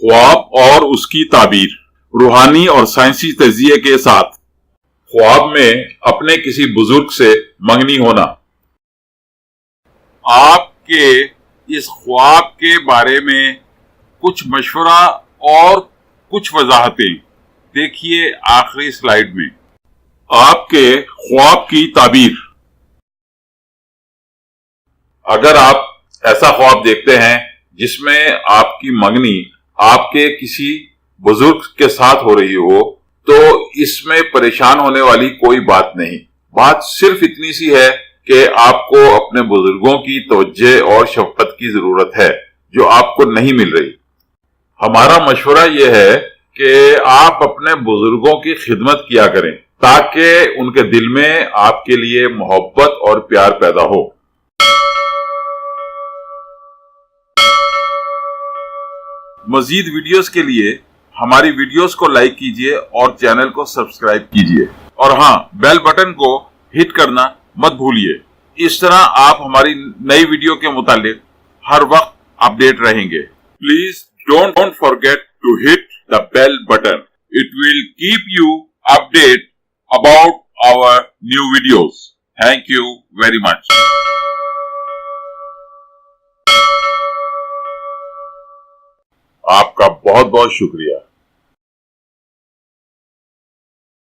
ख्वाब और उसकी ताबीर, रूहानी और साइंसी तजिए के साथ। ख्वाब में अपने किसी बुजुर्ग से मंगनी होना। आपके इस ख्वाब के बारे में कुछ मशवरा और कुछ वजाहतें देखिए आखिरी स्लाइड में। आपके ख्वाब की ताबीर। अगर आप ऐसा ख्वाब देखते हैं जिसमें आपकी मंगनी आपके किसी बुजुर्ग के साथ हो रही हो, तो इसमें परेशान होने वाली कोई बात नहीं। बात सिर्फ इतनी सी है कि आपको अपने बुजुर्गों की तवज्जो और शफकत की जरूरत है जो आपको नहीं मिल रही। हमारा मशवरा यह है कि आप अपने बुजुर्गों की खिदमत किया करें ताकि उनके दिल में आपके लिए मोहब्बत और प्यार पैदा हो। मजीद वीडियोस के लिए हमारी वीडियोस को लाइक कीजिए और चैनल को सब्सक्राइब कीजिए, और हाँ, बेल बटन को हिट करना मत भूलिए। इस तरह आप हमारी नई वीडियो के मुतालिक हर वक्त अपडेट रहेंगे। Please don't forget to hit the bell button. It will keep you update about our new videos. Thank you very much. आपका बहुत बहुत शुक्रिया।